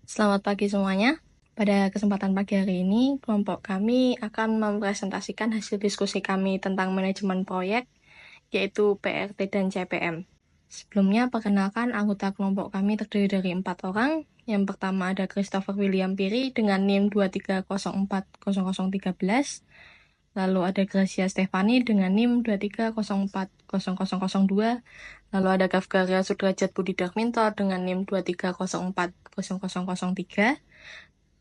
Selamat pagi semuanya. Pada kesempatan pagi hari ini, kelompok kami akan mempresentasikan hasil diskusi kami tentang manajemen proyek, yaitu PRT dan CPM. Sebelumnya, perkenalkan anggota kelompok kami terdiri dari 4 orang. Yang pertama ada Christopher William Piri dengan NIM 23040013. Lalu ada Gracia Stefani dengan NIM 23040002. Lalu ada Gafgaria Sudrajat Budi Darminto dengan NIM 23040003.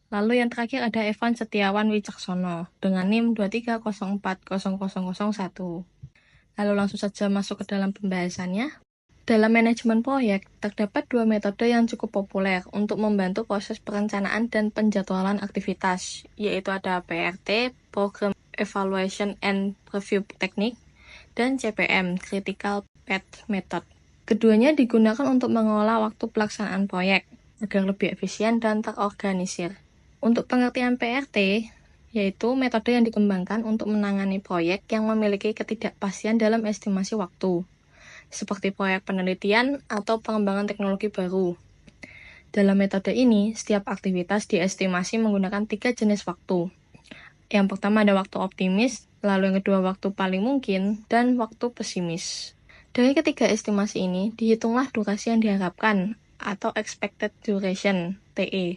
Lalu yang terakhir ada Evan Setiawan Wicaksono dengan NIM 23040001. Lalu langsung saja masuk ke dalam pembahasannya. Dalam manajemen proyek, terdapat dua metode yang cukup populer untuk membantu proses perencanaan dan penjadwalan aktivitas, yaitu ada PRT, Program Evaluation and Review Technique, dan CPM, Critical Path Method. Keduanya digunakan untuk mengelola waktu pelaksanaan proyek, agar lebih efisien dan terorganisir. Untuk pengertian PRT, yaitu metode yang dikembangkan untuk menangani proyek yang memiliki ketidakpastian dalam estimasi waktu, seperti proyek penelitian atau pengembangan teknologi baru. Dalam metode ini, setiap aktivitas diestimasi menggunakan 3 jenis waktu. Yang pertama ada waktu optimis, lalu yang kedua waktu paling mungkin, dan waktu pesimis. Dari ketiga estimasi ini, dihitunglah durasi yang diharapkan, atau expected duration, TE,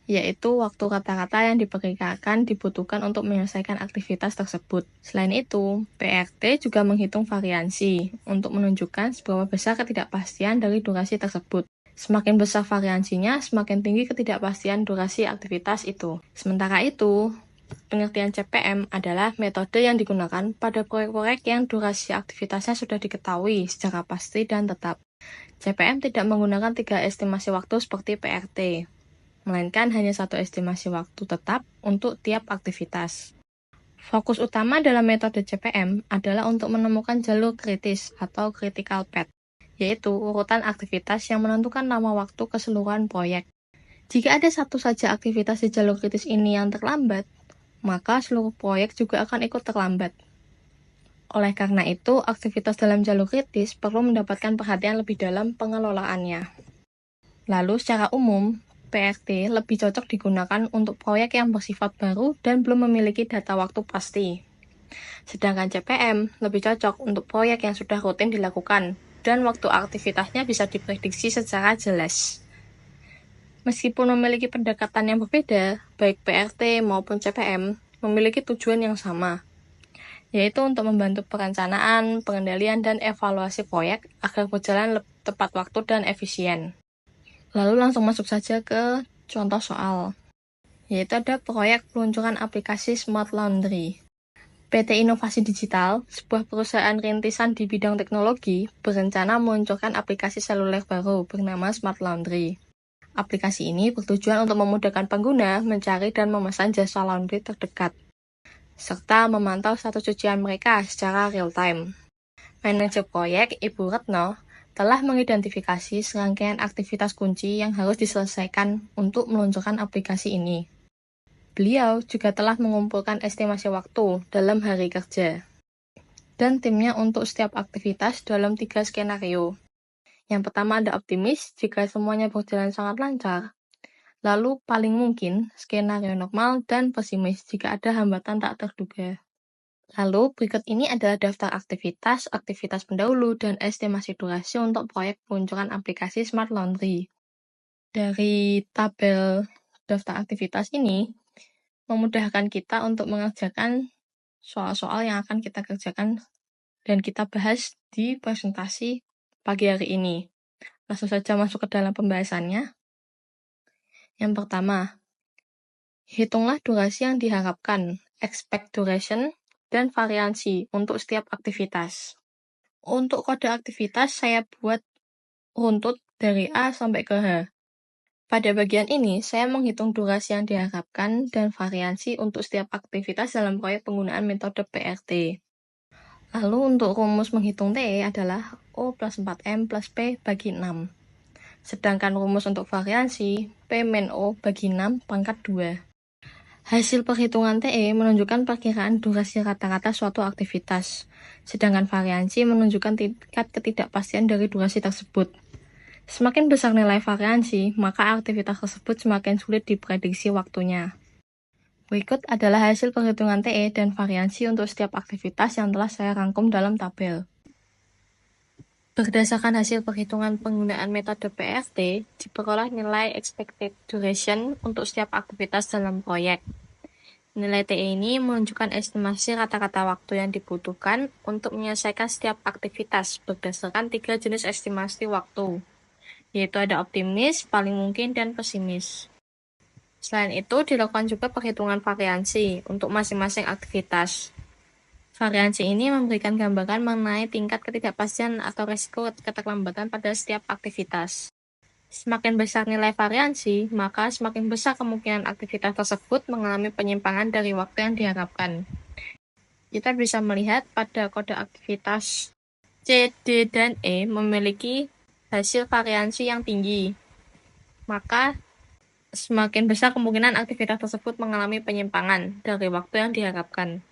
yaitu waktu rata-rata yang diperkirakan dibutuhkan untuk menyelesaikan aktivitas tersebut. Selain itu, PRT juga menghitung variansi untuk menunjukkan seberapa besar ketidakpastian dari durasi tersebut. Semakin besar variansinya, semakin tinggi ketidakpastian durasi aktivitas itu. Sementara itu, pengertian CPM adalah metode yang digunakan pada proyek-proyek yang durasi aktivitasnya sudah diketahui secara pasti dan tetap. CPM tidak menggunakan 3 estimasi waktu seperti PRT, melainkan hanya satu estimasi waktu tetap untuk tiap aktivitas. Fokus utama dalam metode CPM adalah untuk menemukan jalur kritis atau critical path, yaitu urutan aktivitas yang menentukan nama waktu keseluruhan proyek. Jika ada satu saja aktivitas di jalur kritis ini yang terlambat, maka seluruh proyek juga akan ikut terlambat. Oleh karena itu, aktivitas dalam jalur kritis perlu mendapatkan perhatian lebih dalam pengelolaannya. Lalu, secara umum, PRT lebih cocok digunakan untuk proyek yang bersifat baru dan belum memiliki data waktu pasti. Sedangkan CPM lebih cocok untuk proyek yang sudah rutin dilakukan dan waktu aktivitasnya bisa diprediksi secara jelas. Meskipun memiliki pendekatan yang berbeda, baik PRT maupun CPM memiliki tujuan yang sama, yaitu untuk membantu perencanaan, pengendalian, dan evaluasi proyek agar berjalan tepat waktu dan efisien. Lalu langsung masuk saja ke contoh soal, yaitu ada proyek peluncuran aplikasi Smart Laundry. PT Inovasi Digital, sebuah perusahaan rintisan di bidang teknologi, berencana meluncurkan aplikasi seluler baru bernama Smart Laundry. Aplikasi ini bertujuan untuk memudahkan pengguna mencari dan memesan jasa laundry terdekat, serta memantau status cucian mereka secara real-time. Manajer proyek, Ibu Retno, telah mengidentifikasi serangkaian aktivitas kunci yang harus diselesaikan untuk meluncurkan aplikasi ini. Beliau juga telah mengumpulkan estimasi waktu dalam hari kerja dan timnya untuk setiap aktivitas dalam 3 skenario. Yang pertama ada optimis jika semuanya berjalan sangat lancar. Lalu paling mungkin skenario normal dan pesimis jika ada hambatan tak terduga. Lalu berikut ini adalah daftar aktivitas, aktivitas pendahulu, dan estimasi durasi untuk proyek peluncuran aplikasi Smart Laundry. Dari tabel daftar aktivitas ini, memudahkan kita untuk mengerjakan soal-soal yang akan kita kerjakan dan kita bahas di presentasi pagi hari ini. Langsung saja masuk ke dalam pembahasannya. Yang pertama, hitunglah durasi yang diharapkan, expect duration, dan variansi untuk setiap aktivitas. Untuk kode aktivitas, saya buat runtut dari A sampai ke H. Pada bagian ini, saya menghitung durasi yang diharapkan dan variansi untuk setiap aktivitas dalam proyek penggunaan metode PRT. Lalu untuk rumus menghitung TE adalah O plus 4M plus P bagi 6. Sedangkan rumus untuk variansi, P min O bagi 6 pangkat 2. Hasil perhitungan TE menunjukkan perkiraan durasi rata-rata suatu aktivitas, sedangkan variansi menunjukkan tingkat ketidakpastian dari durasi tersebut. Semakin besar nilai variansi, maka aktivitas tersebut semakin sulit diprediksi waktunya. Berikut adalah hasil perhitungan TE dan variansi untuk setiap aktivitas yang telah saya rangkum dalam tabel. Berdasarkan hasil perhitungan penggunaan metode PRT, diperoleh nilai expected duration untuk setiap aktivitas dalam proyek. Nilai TE ini menunjukkan estimasi rata-rata waktu yang dibutuhkan untuk menyelesaikan setiap aktivitas berdasarkan 3 jenis estimasi waktu, yaitu ada optimis, paling mungkin, dan pesimis. Selain itu, dilakukan juga perhitungan variansi untuk masing-masing aktivitas. Variansi ini memberikan gambaran mengenai tingkat ketidakpastian atau risiko keterlambatan pada setiap aktivitas. Semakin besar nilai variansi, maka semakin besar kemungkinan aktivitas tersebut mengalami penyimpangan dari waktu yang diharapkan. Kita bisa melihat pada kode aktivitas C, D, dan E memiliki hasil variansi yang tinggi. Maka, semakin besar kemungkinan aktivitas tersebut mengalami penyimpangan dari waktu yang diharapkan.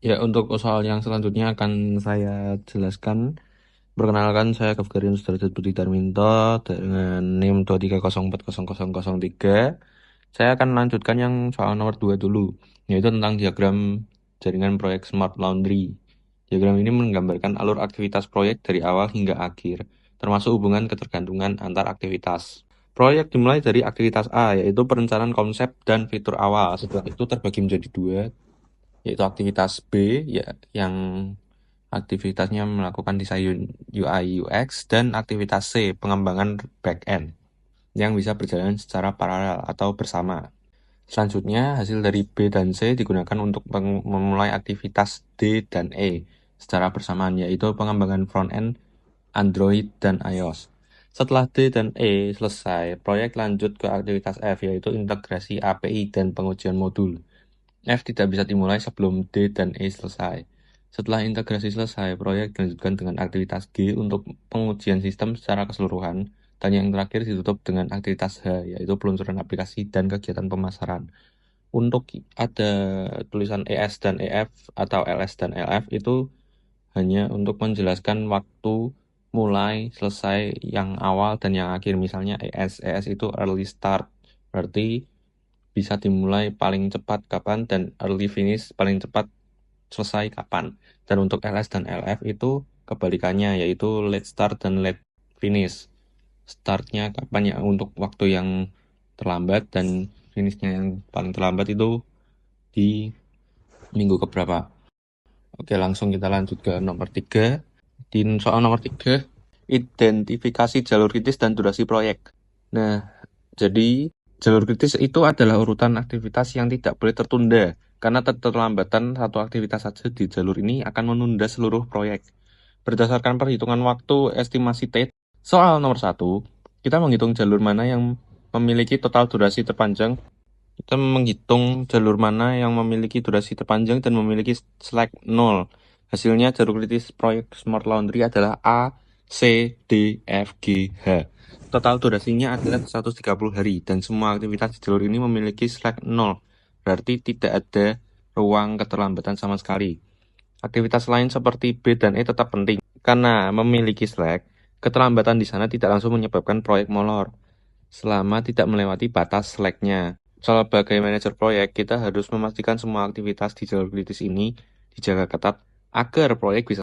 Ya, untuk soal yang selanjutnya akan saya jelaskan. Perkenalkan, saya Kavgarian Sudarjat Budi Darminto dengan NIM 230400003. Saya akan melanjutkan yang soal nomor 2 dulu, yaitu tentang diagram jaringan proyek Smart Laundry. Diagram ini menggambarkan alur aktivitas proyek dari awal hingga akhir, termasuk hubungan ketergantungan antar aktivitas. Proyek dimulai dari aktivitas A, yaitu perencanaan konsep dan fitur awal. Setelah itu terbagi menjadi dua, yaitu aktivitas B, ya, yang aktivitasnya melakukan desain UI UX, dan aktivitas C, pengembangan back-end, yang bisa berjalan secara paralel atau bersama. Selanjutnya, hasil dari B dan C digunakan untuk memulai aktivitas D dan E secara bersamaan, yaitu pengembangan front-end Android dan iOS. Setelah D dan E selesai, proyek lanjut ke aktivitas F, yaitu integrasi API dan pengujian modul. F tidak bisa dimulai sebelum D dan E selesai. Setelah integrasi selesai, proyek dilanjutkan dengan aktivitas G untuk pengujian sistem secara keseluruhan, dan yang terakhir ditutup dengan aktivitas H, yaitu peluncuran aplikasi dan kegiatan pemasaran. Untuk ada tulisan ES dan EF atau LS dan LF itu hanya untuk menjelaskan waktu mulai, selesai, yang awal dan yang akhir. Misalnya ES itu early start, berarti bisa dimulai paling cepat kapan, dan early finish paling cepat selesai kapan. Dan untuk LS dan LF itu kebalikannya, yaitu late start dan late finish. Startnya kapan ya untuk waktu yang terlambat, dan finishnya yang paling terlambat itu di minggu keberapa. Oke, langsung kita lanjut ke nomor 3. Di soal nomor 3, identifikasi jalur kritis dan durasi proyek. Nah, jadi jalur kritis itu adalah urutan aktivitas yang tidak boleh tertunda, karena keterlambatan satu aktivitas saja di jalur ini akan menunda seluruh proyek. Berdasarkan perhitungan waktu estimasi T, soal nomor 1, kita menghitung jalur mana yang memiliki total durasi terpanjang. Kita menghitung jalur mana yang memiliki durasi terpanjang dan memiliki slack 0. Hasilnya jalur kritis proyek Smart Laundry adalah A, C, D, F, G, H. Total durasinya adalah 130 hari, dan semua aktivitas di jalur ini memiliki slack 0, berarti tidak ada ruang keterlambatan sama sekali. Aktivitas lain seperti B dan E tetap penting, karena memiliki slack, keterlambatan di sana tidak langsung menyebabkan proyek molor, selama tidak melewati batas slack-nya. Sebagai manajer proyek, kita harus memastikan semua aktivitas di jalur kritis ini dijaga ketat agar proyek bisa